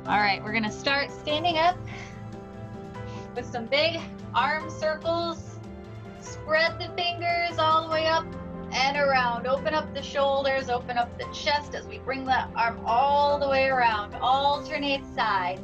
All right, we're gonna start standing up with some big arm circles. Spread the fingers all the way up and around. Open up the shoulders, open up the chest as we bring that arm all the way around. Alternate sides.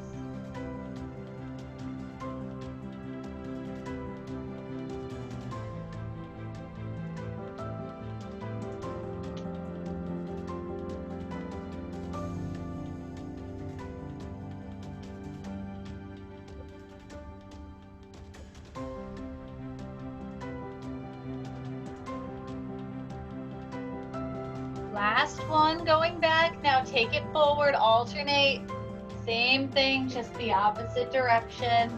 Last one, going back. Now take it forward, alternate. Same thing, just the opposite direction.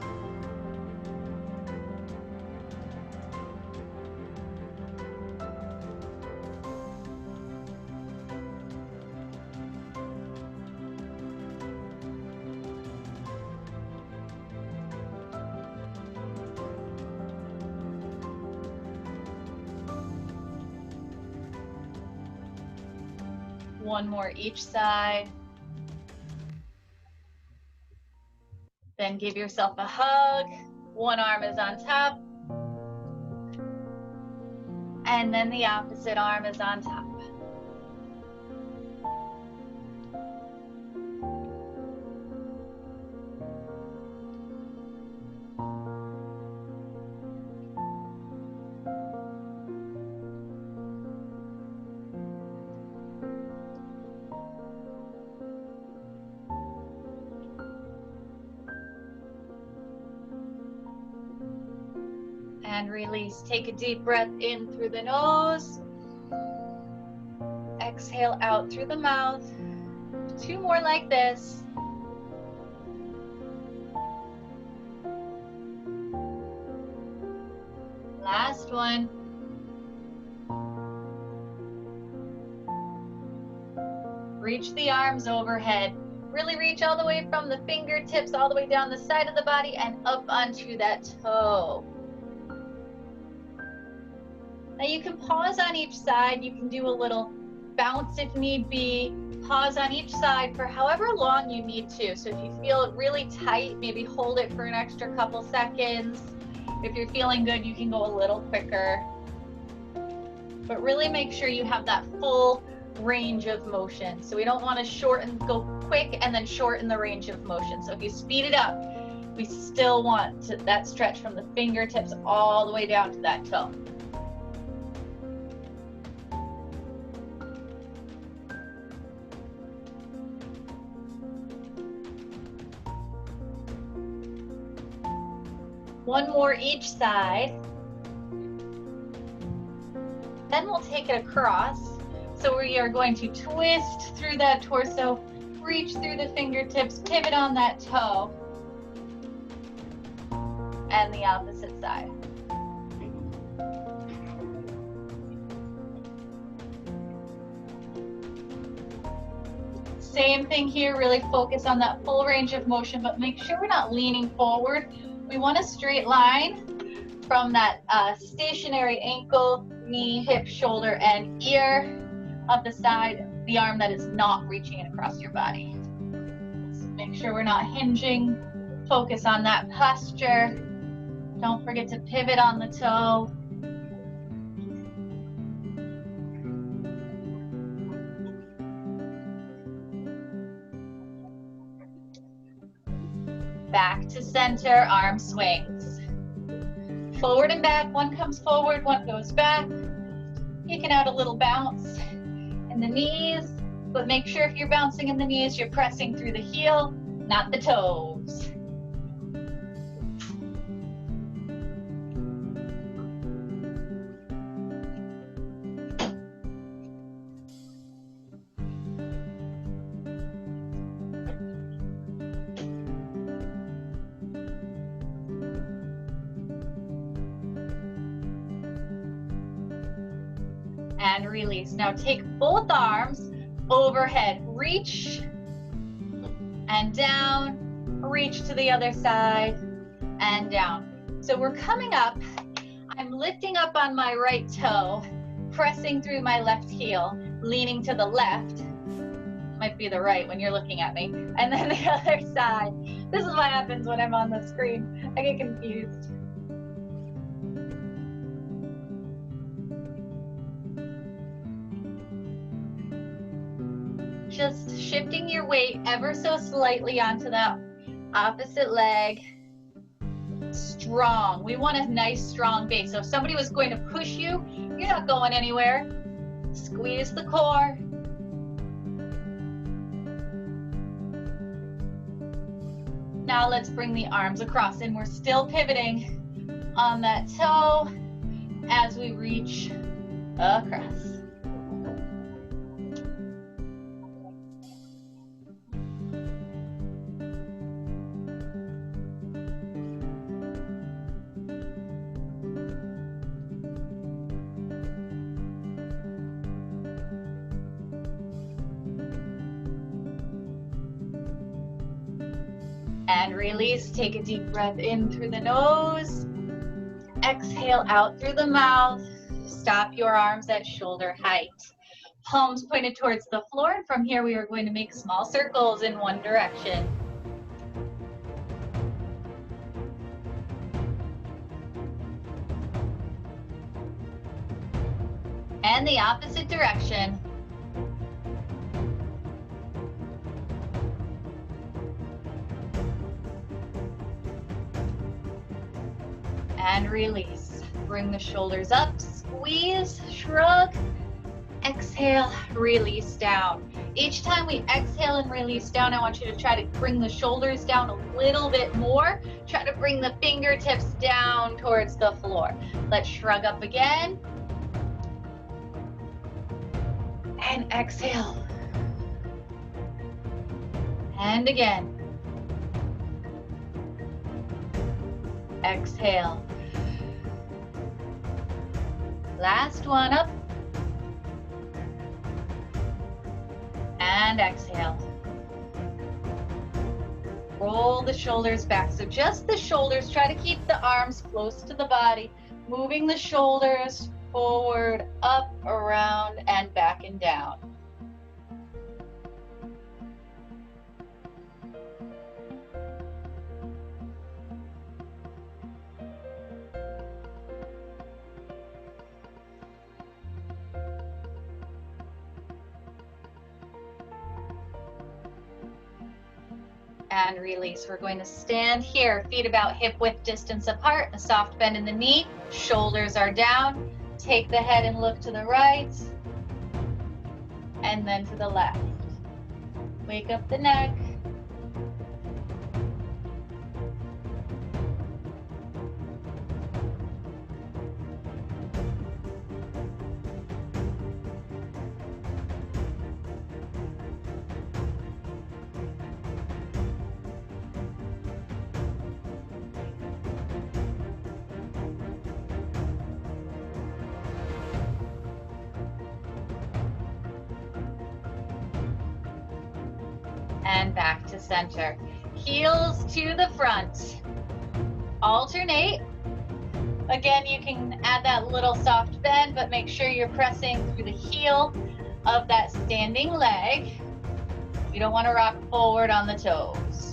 One more each side. Then give yourself a hug. One arm is on top. And then the opposite arm is on top. And release. Take a deep breath in through the nose. Exhale out through the mouth. 2 more like this. Last one. Reach the arms overhead. Really reach all the way from the fingertips all the way down the side of the body and up onto that toe. Now you can pause on each side. You can do a little bounce if need be. Pause on each side for however long you need to. So if you feel it really tight, maybe hold it for an extra couple seconds. If you're feeling good, you can go a little quicker. But really make sure you have that full range of motion. So we don't want to shorten, go quick and then shorten the range of motion. So if you speed it up, we still want that stretch from the fingertips all the way down to that toe. One more each side. Then we'll take it across. So we are going to twist through that torso, reach through the fingertips, pivot on that toe, and the opposite side. Same thing here, really focus on that full range of motion, but make sure we're not leaning forward. We want a straight line from that stationary ankle, knee, hip, shoulder, and ear of the side, the arm that is not reaching it across your body. So make sure we're not hinging. Focus on that posture. Don't forget to pivot on the toe. Back to center, arm swings. Forward and back, one comes forward, one goes back. You can add a little bounce in the knees, but make sure if you're bouncing in the knees, you're pressing through the heel, not the toes. And release. Now take both arms overhead. Reach and down. Reach to the other side and down. So we're coming up. I'm lifting up on my right toe, pressing through my left heel, leaning to the left. might be the right when you're looking at me. And then the other side. This is what happens when I'm on the screen. I get confused. Just shifting your weight ever so slightly onto that opposite leg. Strong. We want a nice strong base. So if somebody was going to push you, you're not going anywhere. Squeeze the core. Now let's bring the arms across, and we're still pivoting on that toe as we reach across. And release. Take a deep breath in through the nose. Exhale out through the mouth. Stop your arms at shoulder height. Palms pointed towards the floor. And from here, we are going to make small circles in one direction. And the opposite direction. And release. Bring the shoulders up, squeeze, shrug, exhale, release down. Each time we exhale and release down, I want you to try to bring the shoulders down a little bit more. Try to bring the fingertips down towards the floor. Let's shrug up again. And exhale. And again. Exhale. Last one, up. And exhale. Roll the shoulders back. So just the shoulders. Try to keep the arms close to the body. Moving the shoulders forward, up, around, and back and down. And release. We're going to stand here, feet about hip width distance apart, a soft bend in the knee, shoulders are down. Take the head and look to the right, and then to the left. Wake up the neck. And back to center. Heels to the front. Alternate. Again, you can add that little soft bend, but make sure you're pressing through the heel of that standing leg. You don't want to rock forward on the toes.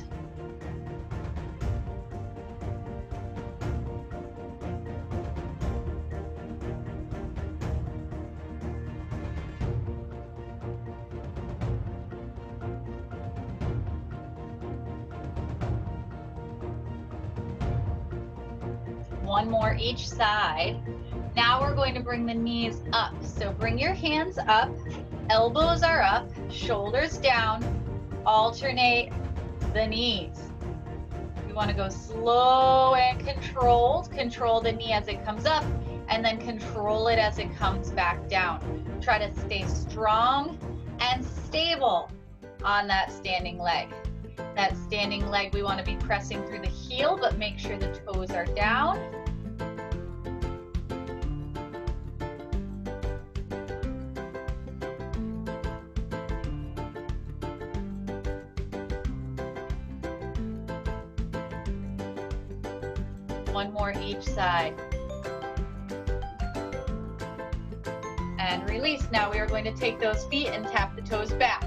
One more each side. Now we're going to bring the knees up. So bring your hands up, elbows are up, shoulders down, alternate the knees. You want to go slow and controlled. Control the knee as it comes up, and then control it as it comes back down. Try to stay strong and stable on that standing leg. That standing leg, we want to be pressing through the heel, but make sure the toes are down. One more each side. And release. Now we are going to take those feet and tap the toes back.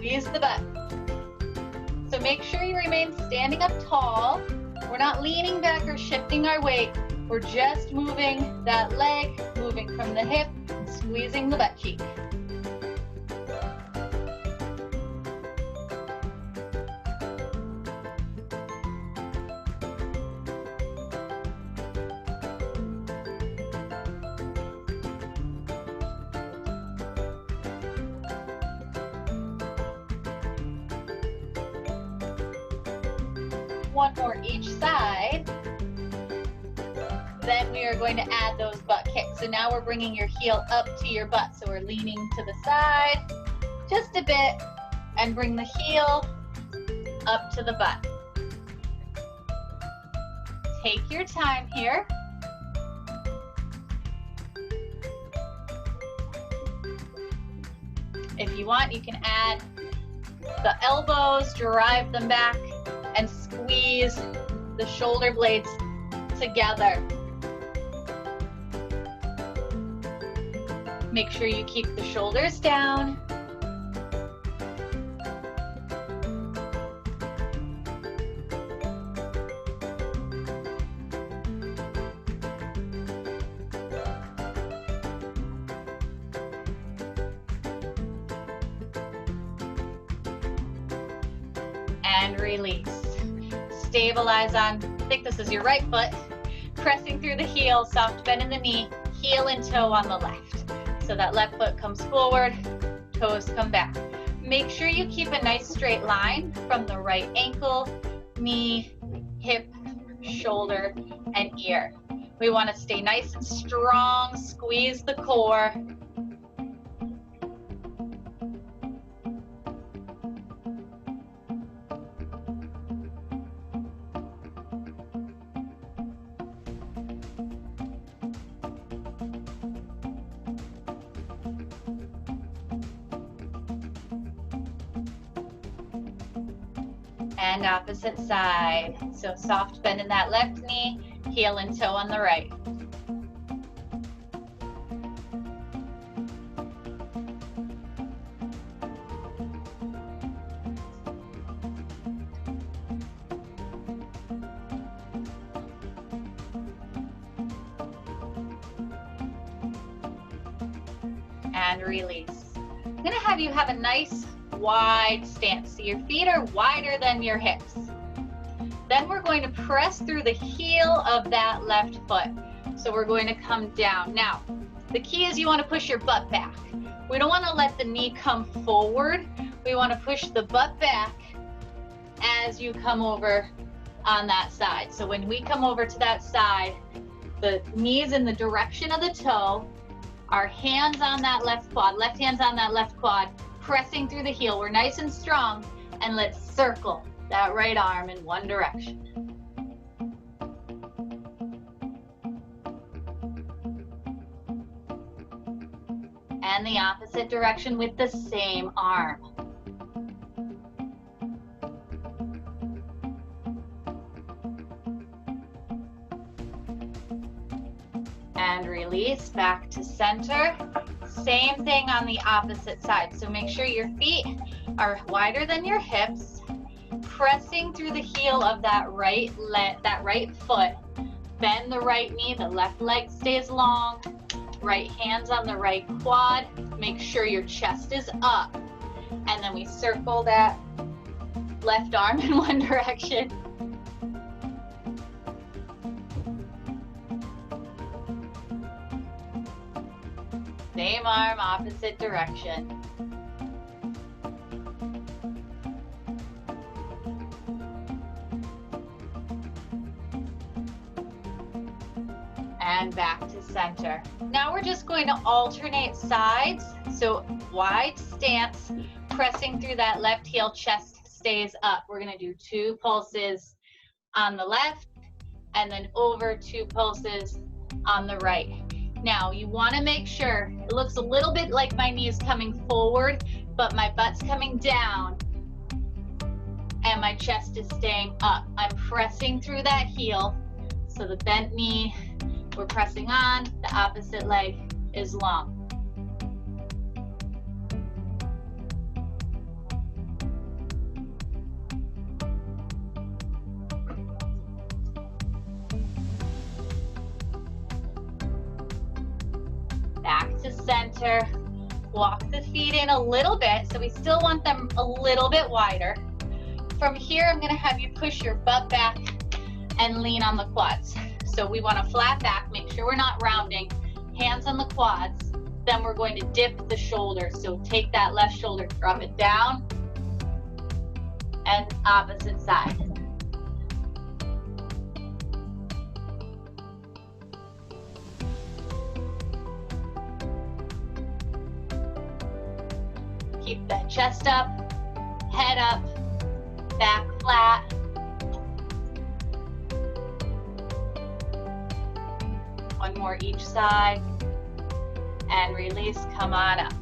squeeze the butt. So make sure you remain standing up tall. We're not leaning back or shifting our weight. We're just moving that leg, moving from the hip, and squeezing the butt cheek. One more each side. Then we are going to add those butt kicks. So now we're bringing your heel up to your butt. So we're leaning to the side just a bit and bring the heel up to the butt. Take your time here. If you want, you can add the elbows, drive them back, and squeeze the shoulder blades together. Make sure you keep the shoulders down. And release. Stabilize on, I think this is your right foot, pressing through the heel, soft bend in the knee, heel and toe on the left. So that left foot comes forward, toes come back. Make sure you keep a nice straight line from the right ankle, knee, hip, shoulder, and ear. We want to stay nice and strong, squeeze the core. And opposite side. So soft bend in that left knee, heel and toe on the right. And release. I'm going to have you have a nice wide stance. So your feet are wider than your hips. Then we're going to press through the heel of that left foot. So we're going to come down. Now, the key is you want to push your butt back. We don't want to let the knee come forward. We want to push the butt back as you come over on that side. So when we come over to that side, the knee is in the direction of the toe, our hands on that left quad, left hand's on that left quad, pressing through the heel. We're nice and strong, and let's circle that right arm in one direction. And the opposite direction with the same arm. And release back to center. Same thing on the opposite side. So make sure your feet are wider than your hips, pressing through the heel of that right foot. Bend the right knee, the left leg stays long. Right hand's on the right quad. Make sure your chest is up. And then we circle that left arm in one direction. Same arm, opposite direction. And back to center. Now we're just going to alternate sides. So wide stance, pressing through that left heel, chest stays up. We're going to do 2 pulses on the left and then over 2 pulses on the right. Now you want to make sure it looks a little bit like my knee is coming forward, but my butt's coming down and my chest is staying up. I'm pressing through that heel. So the bent knee, we're pressing on, the opposite leg is long. center. Walk the feet in a little bit, so we still want them a little bit wider. From here, I'm gonna have you push your butt back and lean on the quads. So we want a flat back, make sure we're not rounding, hands on the quads. Then we're going to dip the shoulders. So take that left shoulder, drop it down, and opposite side. Keep that chest up, head up, back flat. One more each side. And release, come on up.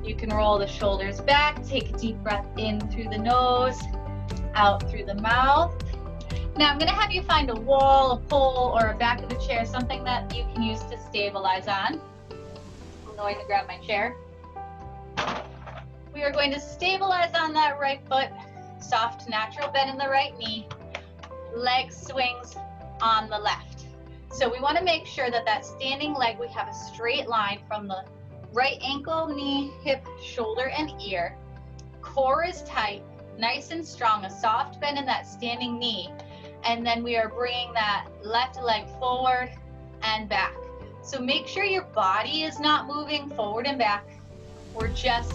You can roll the shoulders back, take a deep breath in through the nose, out through the mouth. Now I'm gonna have you find a wall, a pole, or a back of the chair, something that you can use to stabilize on. I'm going to grab my chair. We are going to stabilize on that right foot, soft natural bend in the right knee, leg swings on the left. So we want to make sure that that standing leg, we have a straight line from the right ankle, knee, hip, shoulder, and ear. Core is tight, nice and strong, a soft bend in that standing knee. And then we are bringing that left leg forward and back. So make sure your body is not moving forward and back. We're just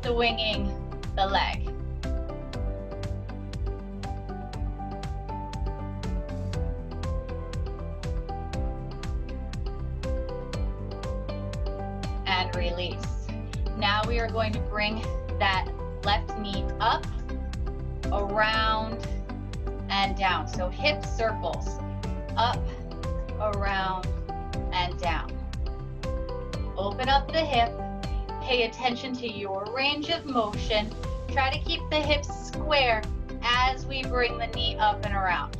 swinging the leg. And release. Now we are going to bring that left knee up, around, and down. So hip circles, up, around, and down. Open up the hip. Pay attention to your range of motion. Try to keep the hips square as we bring the knee up and around.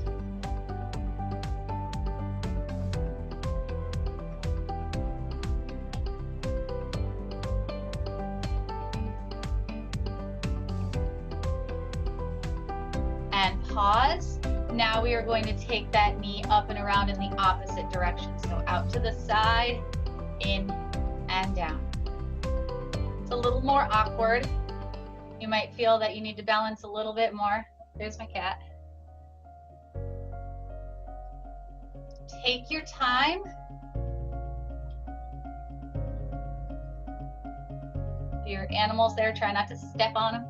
And pause. Now we are going to take that knee up and around in the opposite direction. So out to the side, in and down. It's a little more awkward. You might feel that you need to balance a little bit more. There's my cat. Take your time. If your animal's there, try not to step on them.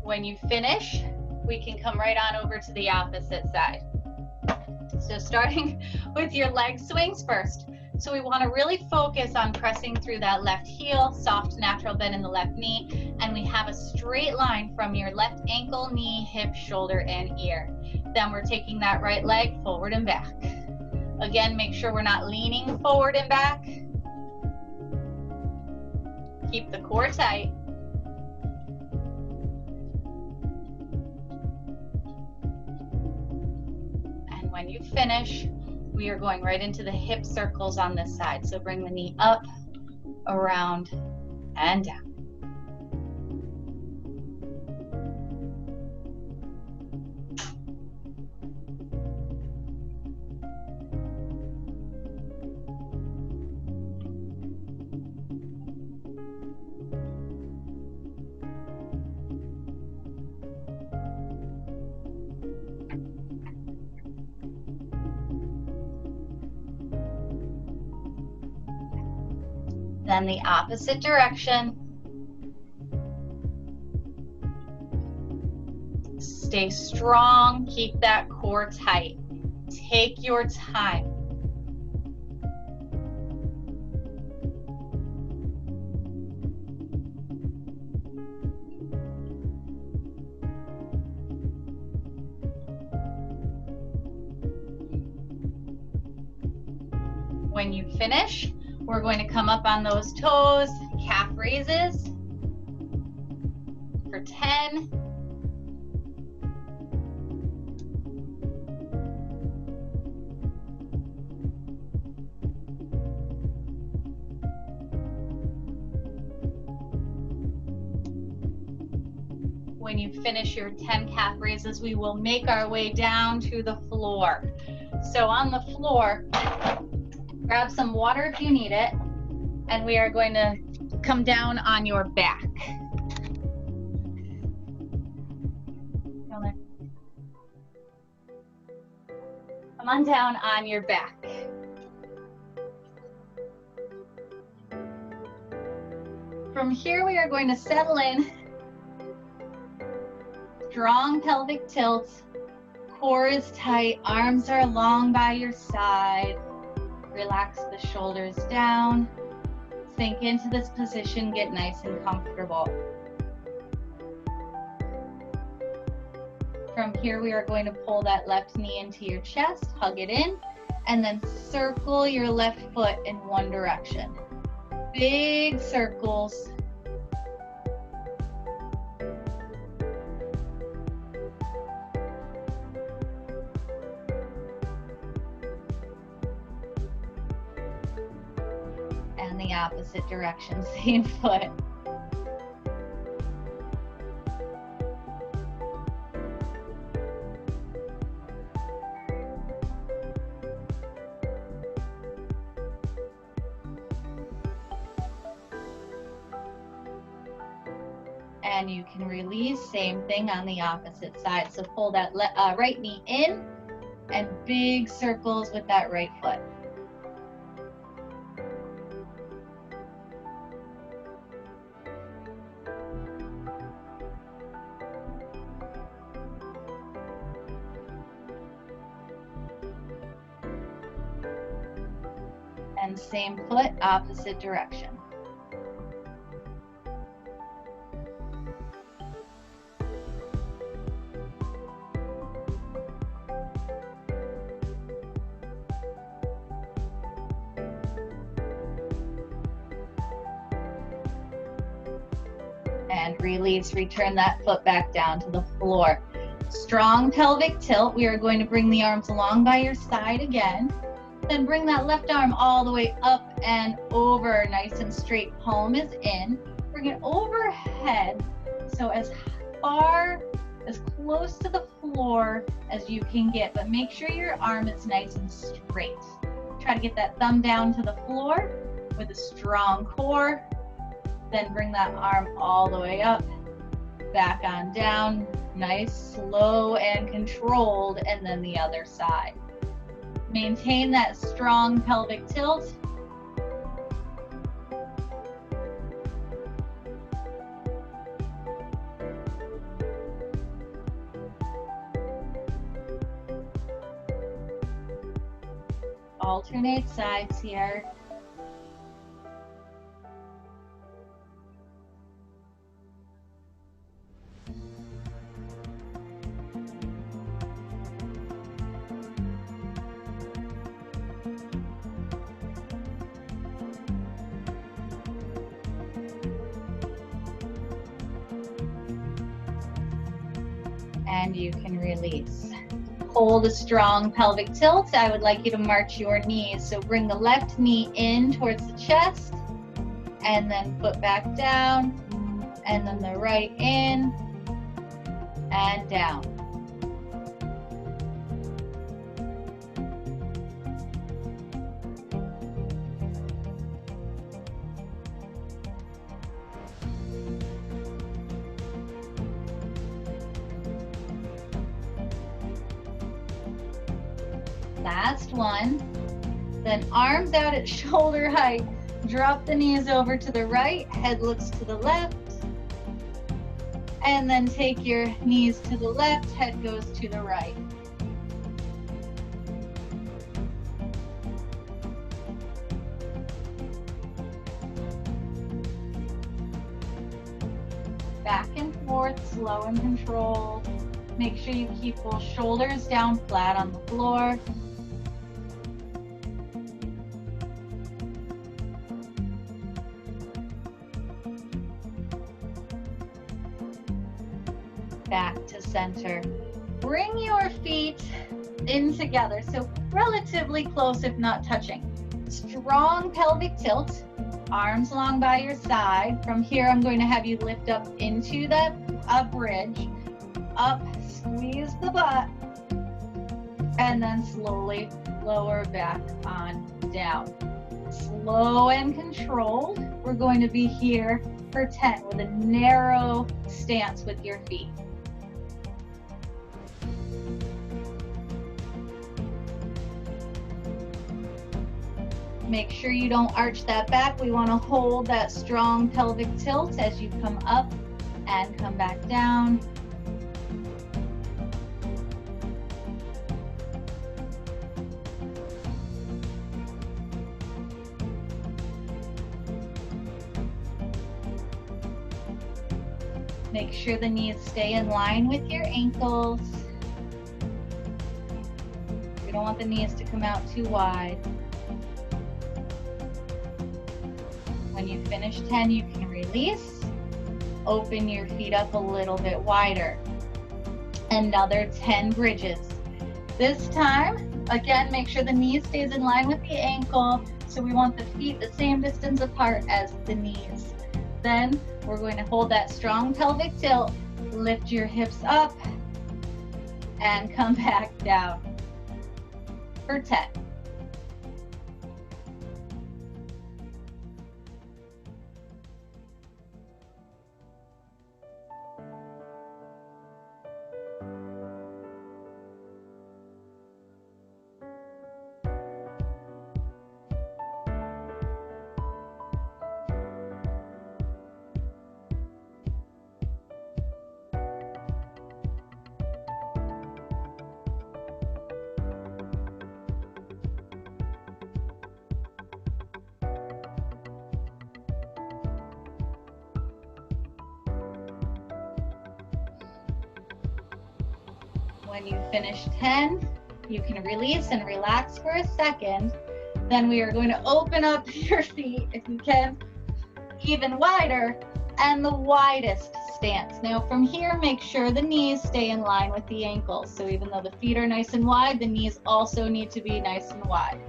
When you finish, we can come right on over to the opposite side. So starting with your leg swings first. So we want to really focus on pressing through that left heel, soft natural bend in the left knee, and we have a straight line from your left ankle, knee, hip, shoulder, and ear. Then we're taking that right leg forward and back. Again, make sure we're not leaning forward and back. Keep the core tight. When you finish, we are going right into the hip circles on this side. So bring the knee up, around, and down. Then the opposite direction. Stay strong, keep that core tight. Take your time. When you finish, we're going to come up on those toes, calf raises for 10. When you finish your 10 calf raises, we will make our way down to the floor. So on the floor, grab some water if you need it, and we are going to come down on your back. Come on down on your back. From here, we are going to settle in. Strong pelvic tilt. Core is tight. Arms are long by your side. Relax the shoulders down. Sink into this position. Get nice and comfortable. From here, we are going to pull that left knee into your chest, hug it in, and then circle your left foot in one direction. Big circles. And the opposite direction, same foot. And you can release, same thing on the opposite side. So pull that right knee in and big circles with that right foot. And same foot, opposite direction. And release, return that foot back down to the floor. Strong pelvic tilt. We are going to bring the arms along by your side again. Then bring that left arm all the way up and over, nice and straight. Palm is in. Bring it overhead, so as far, as close to the floor as you can get, but make sure your arm is nice and straight. Try to get that thumb down to the floor with a strong core. Then bring that arm all the way up, back on down, nice, slow and controlled, and then the other side. Maintain that strong pelvic tilt. Alternate sides here. And you can release. Hold a strong pelvic tilt. I would like you to march your knees. So bring the left knee in towards the chest, and then foot back down, and then the right in and down. Last one. Then arms out at shoulder height. Drop the knees over to the right, head looks to the left. And then take your knees to the left, head goes to the right. Back and forth, slow and controlled. Make sure you keep both shoulders down flat on the floor. Back to center. Bring your feet in together, so relatively close if not touching. Strong pelvic tilt, arms long by your side. From here, I'm going to have you lift up into that a bridge, up, squeeze the butt, and then slowly lower back on down. Slow and controlled. We're going to be here for 10 with a narrow stance with your feet. Make sure you don't arch that back. We want to hold that strong pelvic tilt as you come up and come back down. Make sure the knees stay in line with your ankles. We don't want the knees to come out too wide. When you finish 10, you can release. Open your feet up a little bit wider. Another 10 bridges. This time, again, make sure the knee stays in line with the ankle. So we want the feet the same distance apart as the knees. Then we're going to hold that strong pelvic tilt, lift your hips up, and come back down for 10. When you finish 10, you can release and relax for a second. Then we are going to open up your feet, if you can, even wider, and the widest stance. Now from here, make sure the knees stay in line with the ankles. So even though the feet are nice and wide, the knees also need to be nice and wide.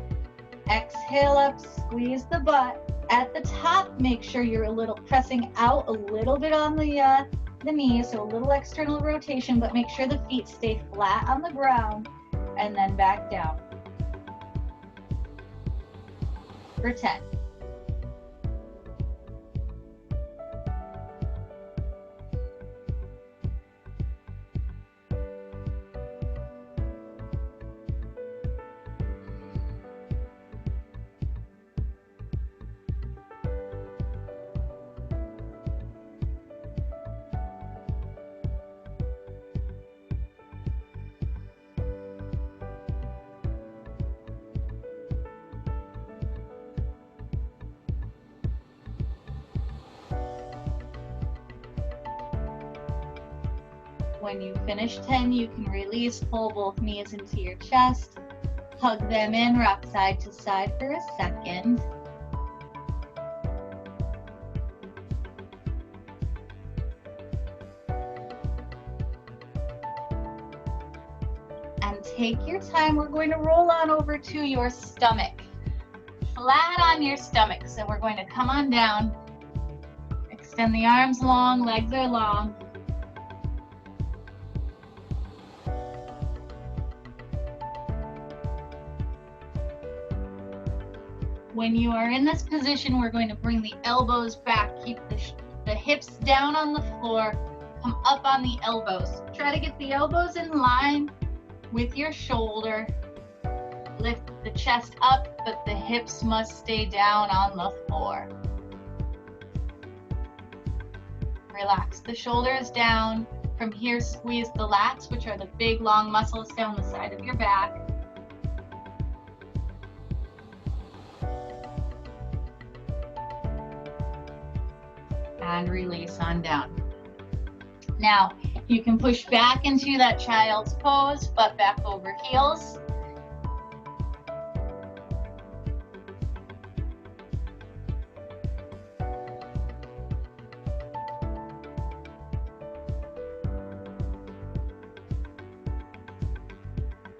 Exhale up, squeeze the butt. At the top, make sure you're a little pressing out a little bit on the knees, so a little external rotation, but make sure the feet stay flat on the ground, and then back down for 10. When you finish 10, you can release, pull both knees into your chest, hug them in, rock side to side for a second. And take your time, we're going to roll on over to your stomach. Flat on your stomach, so we're going to come on down, extend the arms long, legs are long. When you are in this position, we're going to bring the elbows back. Keep the hips down on the floor. Come up on the elbows. Try to get the elbows in line with your shoulder. Lift the chest up, but the hips must stay down on the floor. Relax the shoulders down. From here, squeeze the lats, which are the big, long muscles down the side of your back. And release on down. Now, you can push back into that child's pose, butt back over heels.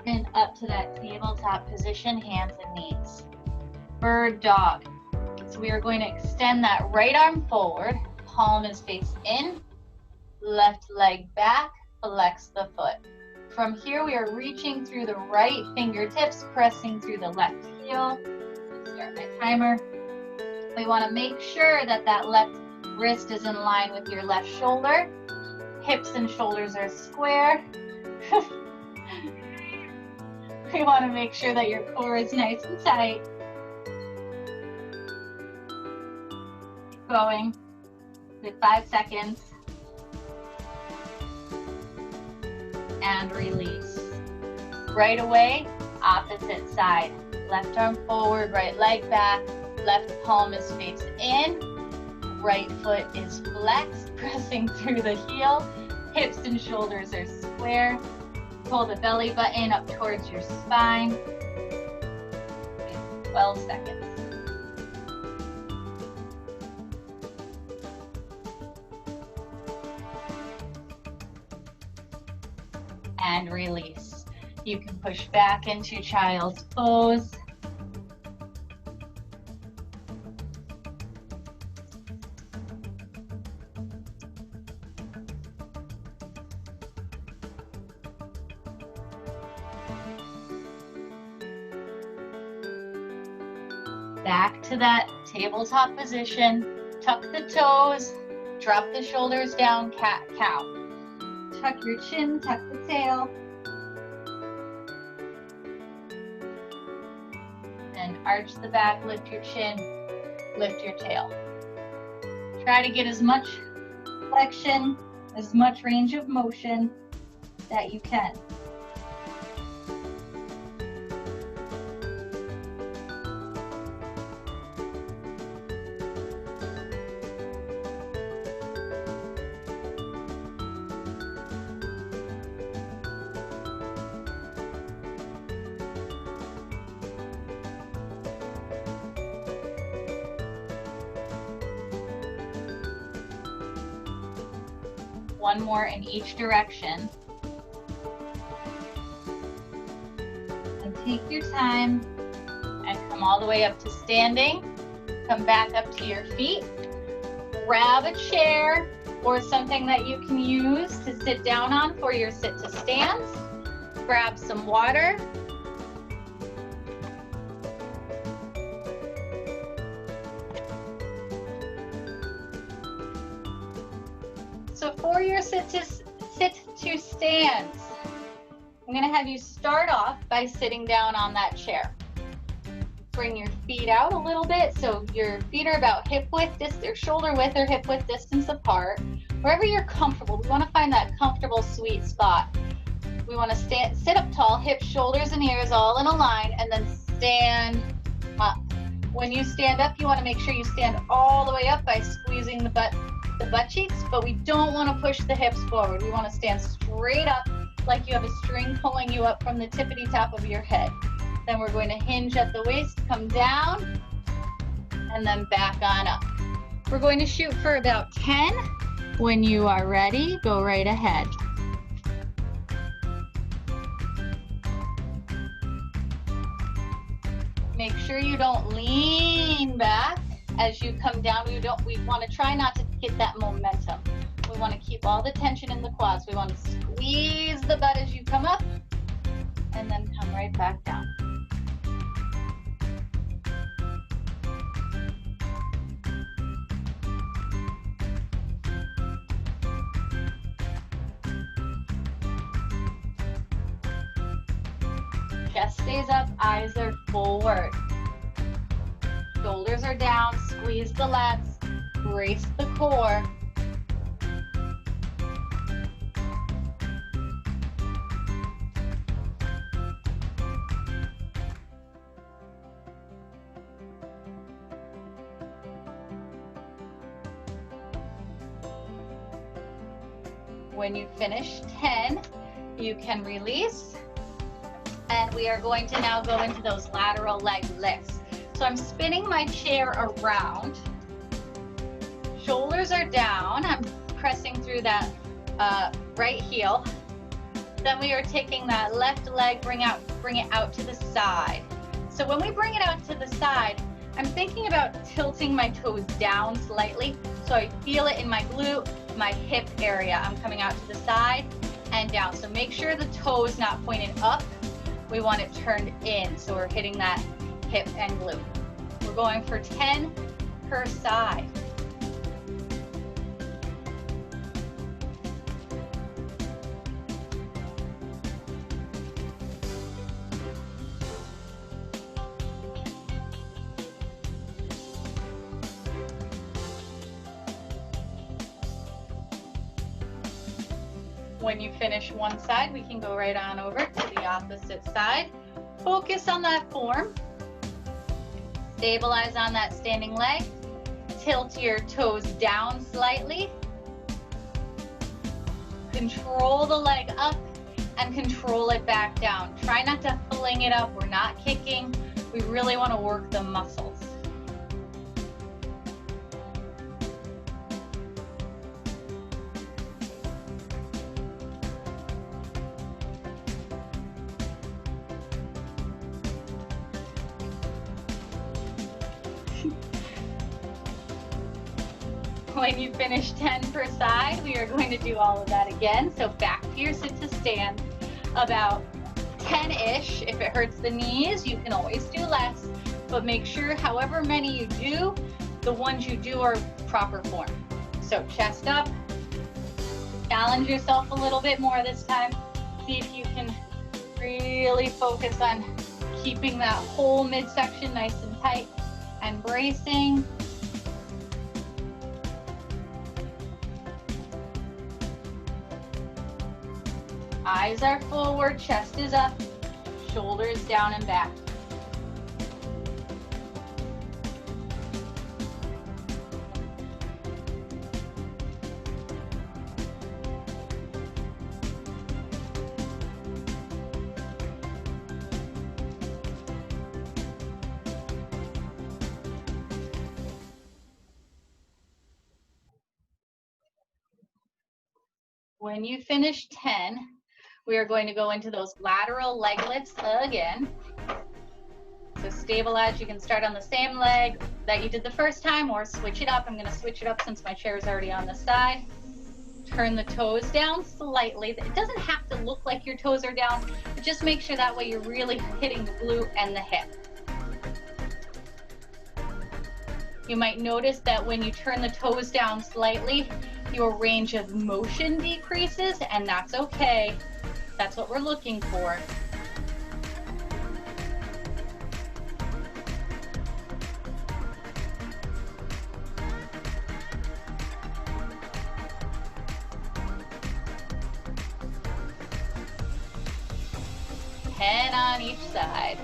And up to that tabletop position, hands and knees. Bird dog. So we are going to extend that right arm forward. Palm is face in. left leg back, flex the foot. From here, we are reaching through the right fingertips, pressing through the left heel. Start my timer. We want to make sure that that left wrist is in line with your left shoulder. Hips and shoulders are square. We want to make sure that your core is nice and tight. Keep going with 5 seconds. And release. Right away, opposite side. Left arm forward, right leg back. Left palm is faced in. Right foot is flexed, pressing through the heel. Hips and shoulders are square. Pull the belly button up towards your spine. 12 seconds. And release. You can push back into child's pose. Back to that tabletop position. Tuck the toes, drop the shoulders down, cat-cow. Tuck your chin, tuck the tail. And arch the back, lift your chin, lift your tail. Try to get as much flexion, as much range of motion that you can. One more in each direction. And take your time and come all the way up to standing. Come back up to your feet. Grab a chair or something that you can use to sit down on for your sit to stands. Grab some water. So for your sit to stands, I'm going to have you start off by sitting down on that chair. Bring your feet out a little bit so your feet are about hip width, or shoulder width or hip width distance apart. Wherever you're comfortable, we want to find that comfortable sweet spot. We want to sit up tall, hips, shoulders, and ears all in a line, and then stand up. When you stand up, you want to make sure you stand all the way up by squeezing the butt cheeks, but we don't want to push the hips forward. We want to stand straight up like you have a string pulling you up from the tippity top of your head. Then we're going to hinge at the waist, come down, and then back on up. We're going to shoot for about 10. When you are ready, go right ahead. Make sure you don't lean back as you come down. We want to try not to get that momentum. We want to keep all the tension in the quads. We want to squeeze the butt as you come up and then come right back down. Chest stays up, eyes are forward. Shoulders are down, squeeze the lats, brace the core. When you finish 10, you can release. And we are going to now go into those lateral leg lifts. So I'm spinning my chair around. Shoulders are down. I'm pressing through that right heel. Then we are taking that left leg, bring it out to the side. So when we bring it out to the side, I'm thinking about tilting my toes down slightly so I feel it in my glute my hip area. I'm coming out to the side and down. So make sure the toe is not pointed up. We want it turned in, so we're hitting that hip and glute. We're going for 10 per side. When you finish one side, we can go right on over to the opposite side. Focus on that form. Stabilize on that standing leg. Tilt your toes down slightly. Control the leg up and control it back down. Try not to fling it up. We're not kicking. We really want to work the muscles. When you finish 10 per side, we are going to do all of that again. So back to your sit to stand, about 10-ish. If it hurts the knees, you can always do less, but make sure however many you do, the ones you do are proper form. So chest up, challenge yourself a little bit more this time. See if you can really focus on keeping that whole midsection nice and tight and bracing. Eyes are forward, chest is up, shoulders down and back. When you finish 10, we are going to go into those lateral leg lifts again. So stabilize, you can start on the same leg that you did the first time or switch it up. I'm gonna switch it up since my chair is already on the side. Turn the toes down slightly. It doesn't have to look like your toes are down, but just make sure that way you're really hitting the glute and the hip. You might notice that when you turn the toes down slightly, your range of motion decreases, and that's okay. That's what we're looking for. Head on each side.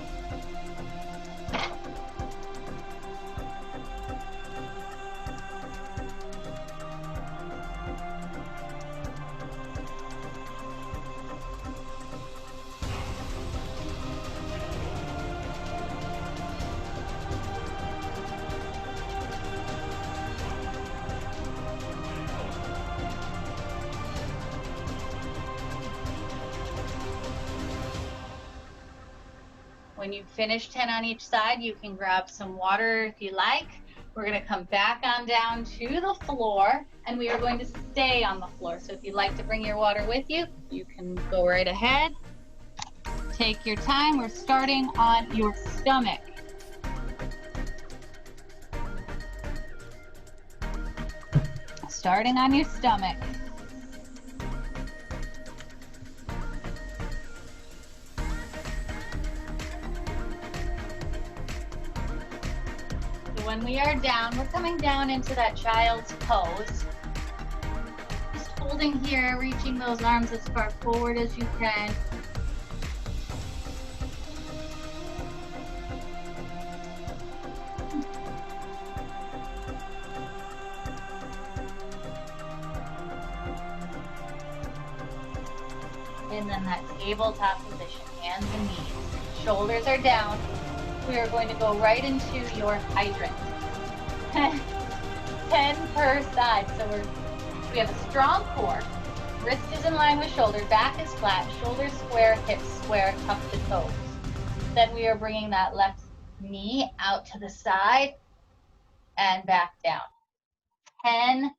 When you finish 10 on each side, you can grab some water if you like. We're going to come back on down to the floor, and we are going to stay on the floor. So if you'd like to bring your water with you, you can go right ahead. Take your time. We're starting on your stomach. Starting on your stomach. When we are down, we're coming down into that child's pose. Just holding here, reaching those arms as far forward as you can. And then that tabletop position, hands and knees. Shoulders are down. We are going to go right into your hydrant. 10 per side. So we have a strong core. Wrist is in line with shoulder, back is flat, shoulders square, hips square, tuck the toes. Then we are bringing that left knee out to the side and back down. 10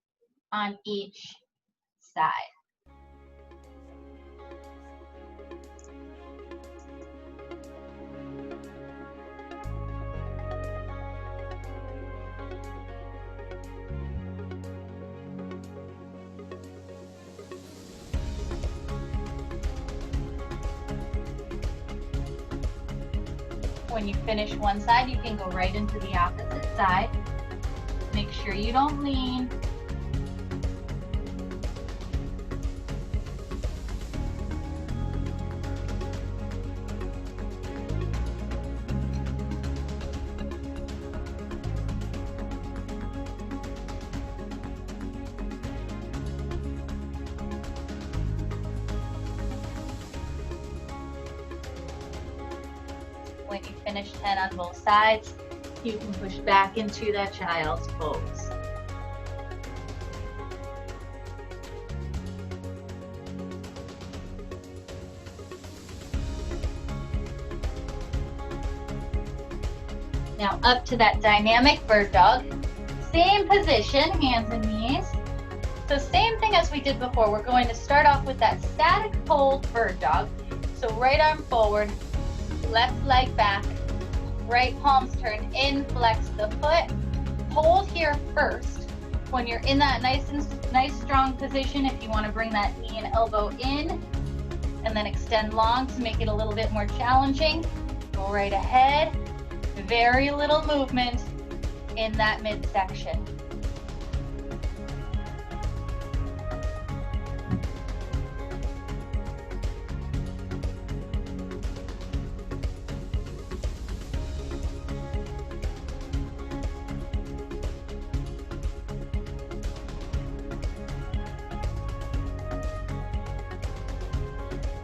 on each side. When you finish one side, you can go right into the opposite side. Make sure you don't lean. When you finish 10 on both sides, you can push back into that child's pose. Now up to that dynamic bird dog. Same position, hands and knees. So same thing as we did before. We're going to start off with that static hold bird dog. So right arm forward, left leg back, right palms turned in, flex the foot. Hold here first. When you're in that nice strong position, if you want to bring that knee and elbow in, and then extend long to make it a little bit more challenging, go right ahead. Very little movement in that midsection.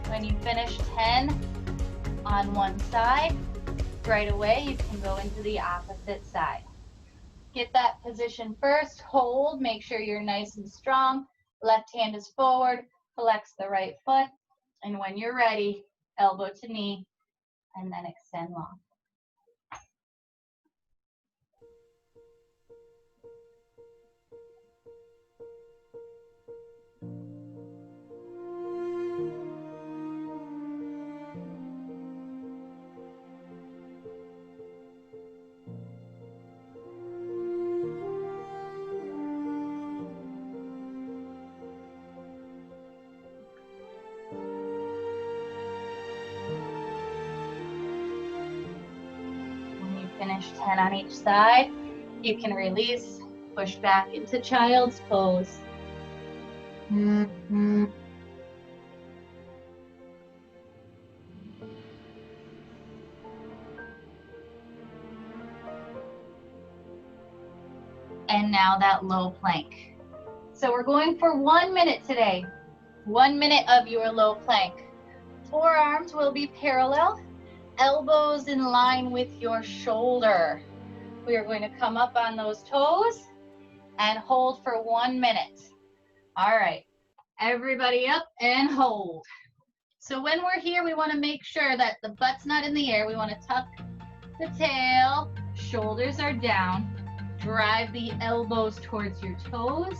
When you finish 10 on one side, right away you can go into the opposite side. Get that position first, hold, make sure you're nice and strong. Left hand is forward, flex the right foot, and when you're ready, elbow to knee, and then extend long. Finish 10 on each side. You can release, push back into child's pose. And now that low plank. So we're going for 1 minute today. 1 minute of your low plank. Forearms will be parallel. Elbows in line with your shoulder. We are going to come up on those toes and hold for 1 minute. All right, everybody up and hold. So when we're here, we want to make sure that the butt's not in the air. We want to tuck the tail, shoulders are down, drive the elbows towards your toes.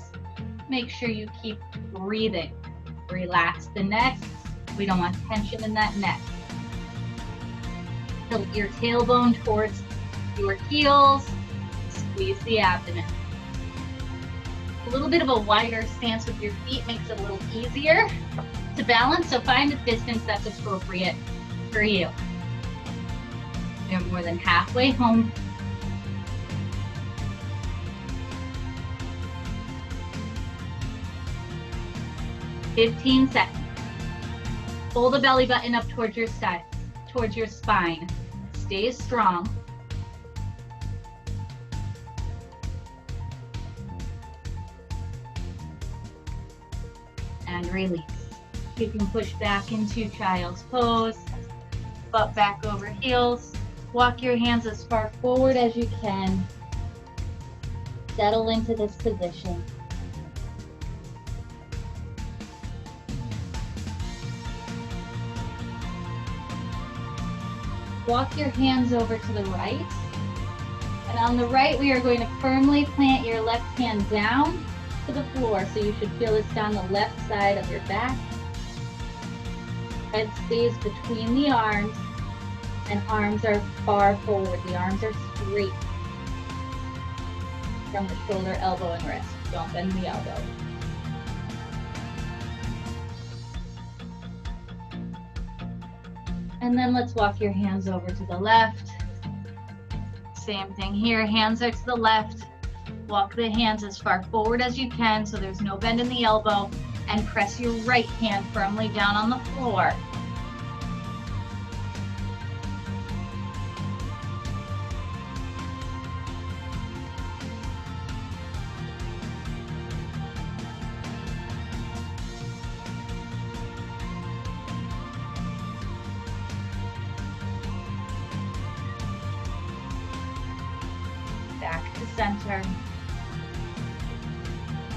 Make sure you keep breathing. Relax the neck. We don't want tension in that neck. Tilt your tailbone towards your heels, squeeze the abdomen. A little bit of a wider stance with your feet makes it a little easier to balance, so find a distance that's appropriate for you. You're more than halfway home. "15 seconds. Pull the belly button up towards your side. Towards your spine. Stay strong. And release. You can push back into child's pose, butt back over heels. Walk your hands as far forward as you can. Settle into this position. Walk your hands over to the right. And on the right, we are going to firmly plant your left hand down to the floor. So you should feel this down the left side of your back. Head stays between the arms, and arms are far forward. The arms are straight from the shoulder, elbow, and wrist. Don't bend the elbow. And then let's walk your hands over to the left. Same thing here, hands are to the left. Walk the hands as far forward as you can so there's no bend in the elbow, and press your right hand firmly down on the floor. Back to center.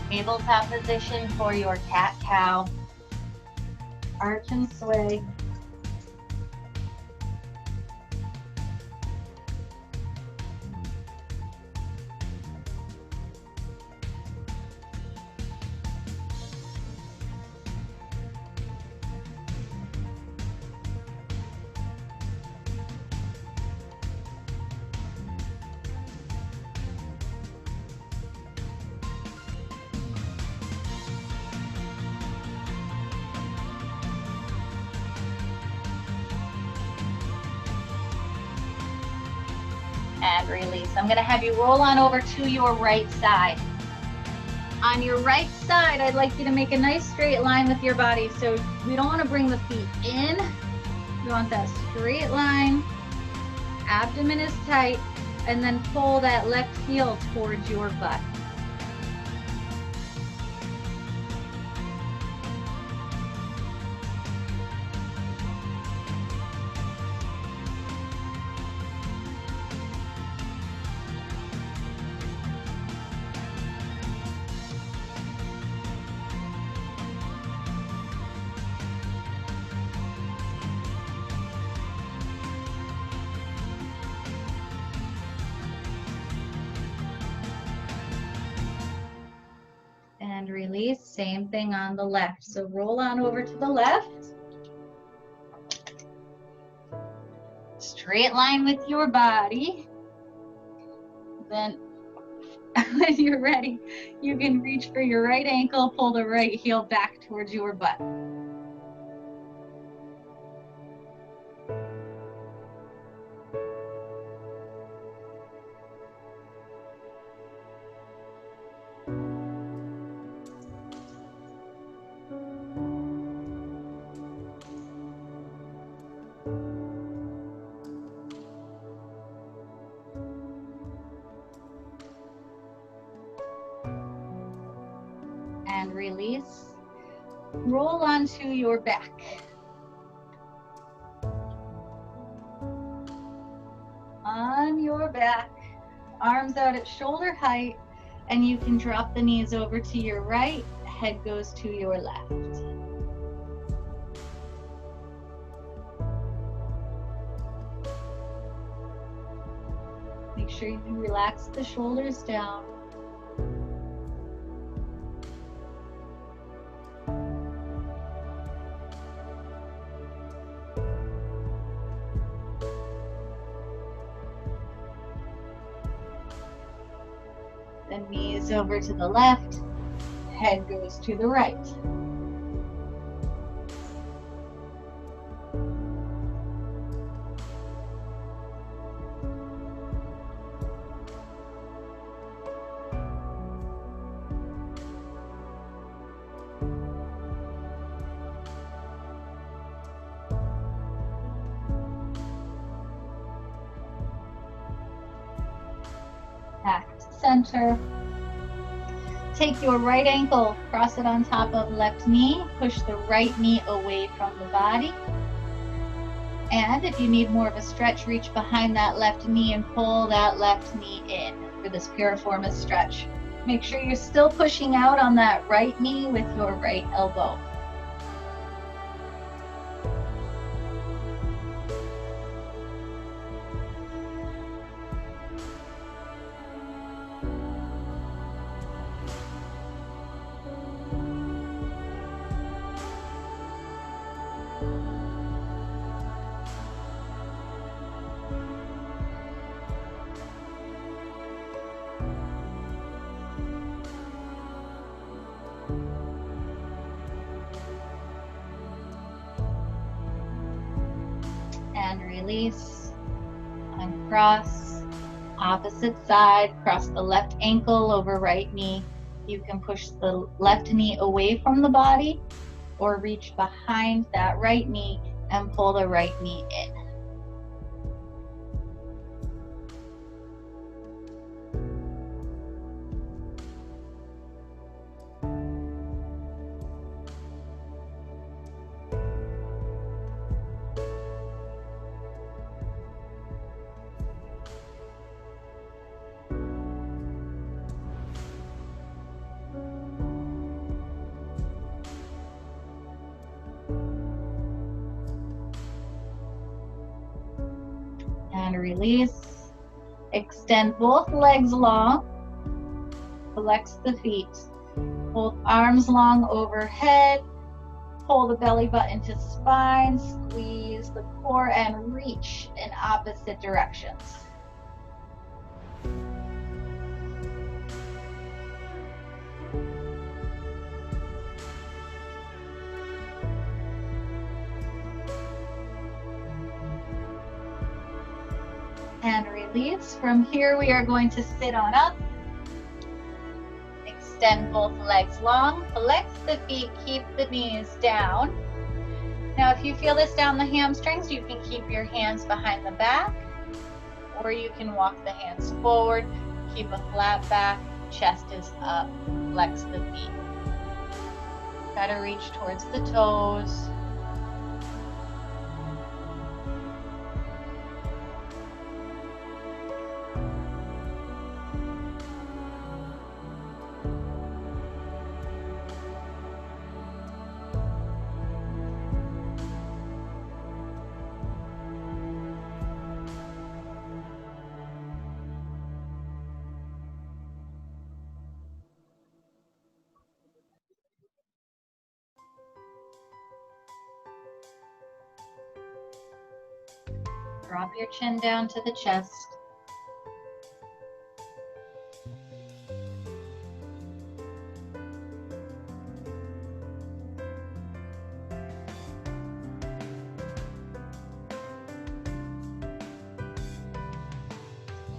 Tabletop position for your cat-cow. Arch and sway. And release. I'm going to have you roll on over to your right side. On your right side, I'd like you to make a nice straight line with your body. So we don't want to bring the feet in. We want that straight line. Abdomen is tight. And then pull that left heel towards your butt. And release, same thing on the left. So roll on over to the left. Straight line with your body. Then when you're ready, you can reach for your right ankle, pull the right heel back towards your butt. And release. Roll onto your back. On your back, arms out at shoulder height, and you can drop the knees over to your right, head goes to your left. Make sure you relax the shoulders down. The knees over to the left, head goes to the right. Back to center. Take your right ankle, cross it on top of left knee, push the right knee away from the body. And if you need more of a stretch, reach behind that left knee and pull that left knee in for this piriformis stretch. Make sure you're still pushing out on that right knee with your right elbow. release. Uncross. Opposite side, cross the left ankle over right knee. You can push the left knee away from the body or reach behind that right knee and pull the right knee in. And release. Extend both legs long. Flex the feet. Both arms long overhead. Pull the belly button to spine. Squeeze the core and reach in opposite directions. And release. From here, we are going to sit on up. Extend both legs long. Flex the feet. Keep the knees down. Now, if you feel this down the hamstrings, you can keep your hands behind the back, or you can walk the hands forward. Keep a flat back. Chest is up. Flex the feet. Try to reach towards the toes. Drop your chin down to the chest.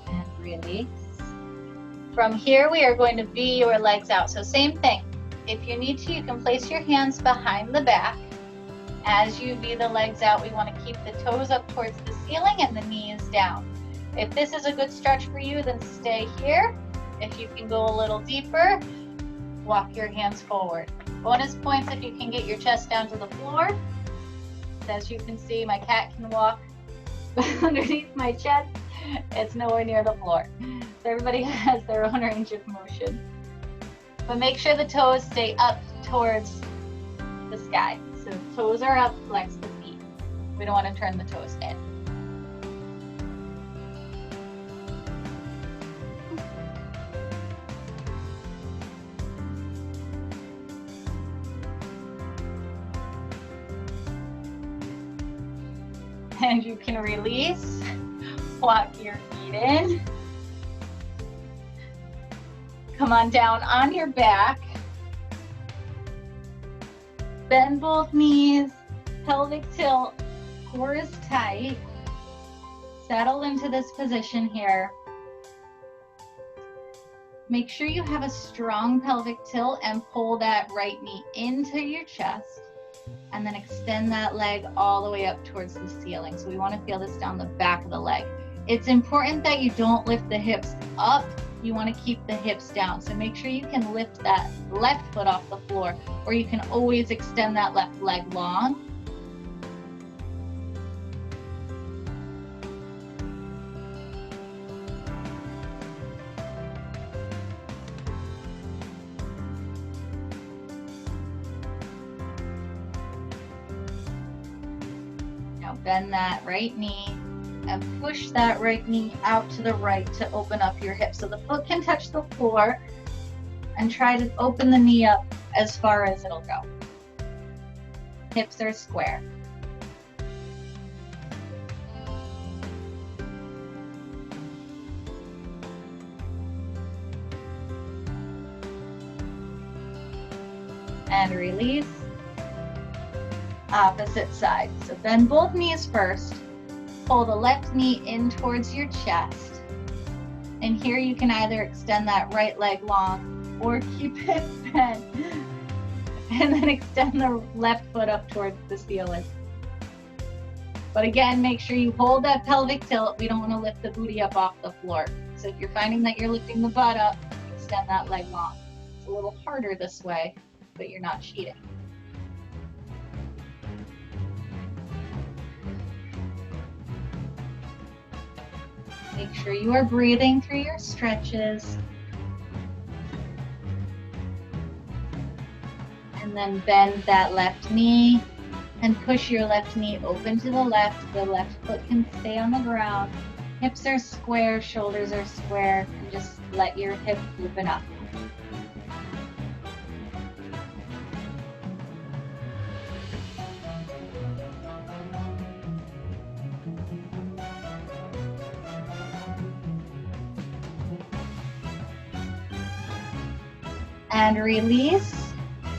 And release. From here, we are going to V your legs out. So same thing. If you need to, you can place your hands behind the back. As you V the legs out, we want to keep the toes up towards the ceiling and the knees down. If this is a good stretch for you, then stay here. If you can go a little deeper, walk your hands forward. Bonus points if you can get your chest down to the floor. As you can see, my cat can walk underneath my chest. It's nowhere near the floor. So everybody has their own range of motion. But make sure the toes stay up towards the sky. So toes are up, flex the feet. We don't want to turn the toes in. And you can release, walk your feet in. Come on down on your back. Bend both knees, pelvic tilt, core is tight. Settle into this position here. Make sure you have a strong pelvic tilt and pull that right knee into your chest. And then extend that leg all the way up towards the ceiling. So we want to feel this down the back of the leg. It's important that you don't lift the hips up. You want to keep the hips down. So make sure you can lift that left foot off the floor, or you can always extend that left leg long. Now bend that right knee and push that right knee out to the right to open up your hip. So the foot can touch the floor, and try to open the knee up as far as it'll go. Hips are square. And release. Opposite side. So bend both knees first. pull the left knee in towards your chest. And here you can either extend that right leg long or keep it bent. And then extend the left foot up towards the ceiling. But again, make sure you hold that pelvic tilt. We don't want to lift the booty up off the floor. So if you're finding that you're lifting the butt up, extend that leg long. It's a little harder this way, but you're not cheating. Make sure you are breathing through your stretches. And then bend that left knee and push your left knee open to the left. The left foot can stay on the ground. Hips are square, shoulders are square, and just let your hips open up. And release.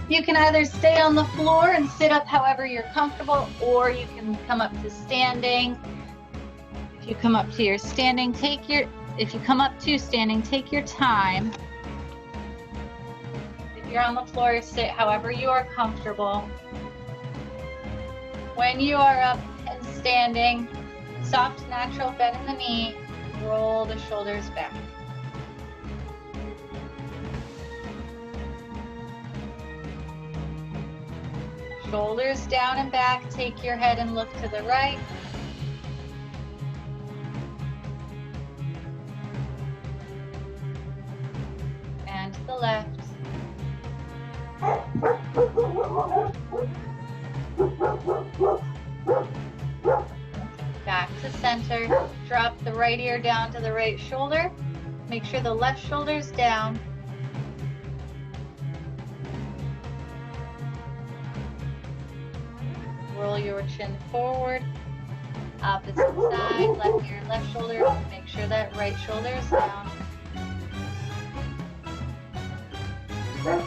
You can either stay on the floor and sit up however you're comfortable, or you can come up to standing. If you come up to standing, take your time. If you're on the floor, sit however you are comfortable. When you are up and standing, soft natural bend in the knee, roll the shoulders back. Shoulders down and back, take your head and look to the right. And to the left. Back to center. Drop the right ear down to the right shoulder. Make sure the left shoulder's down. Roll your chin forward. Opposite side, left ear, left shoulder. Make sure that right shoulder is down. I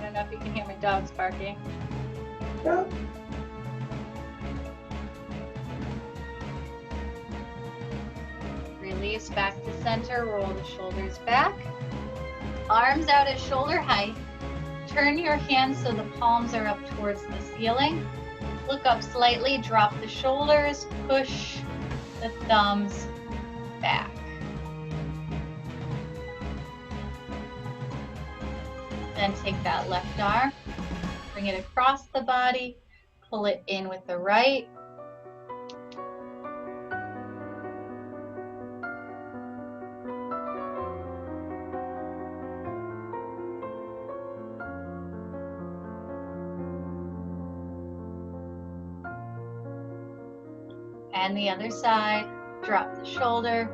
don't know if you can hear my dogs barking. Release back to center, roll the shoulders back. Arms out at shoulder height. Turn your hands so the palms are up towards the ceiling. Look up slightly, drop the shoulders, push the thumbs back. Then take that left arm, bring it across the body, pull it in with the right. And the other side, drop the shoulder.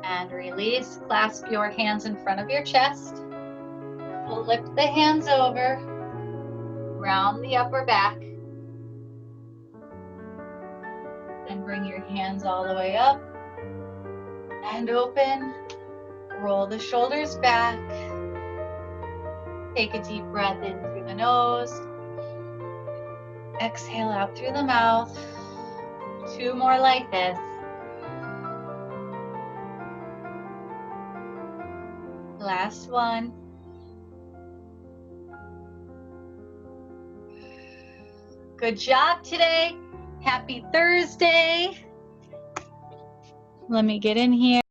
And release, clasp your hands in front of your chest. Flip the hands over, round the upper back. And bring your hands all the way up and open. Roll the shoulders back. Take a deep breath in through the nose. Exhale out through the mouth. 2 more like this. Last one. Good job today. Happy Thursday. Let me get in here.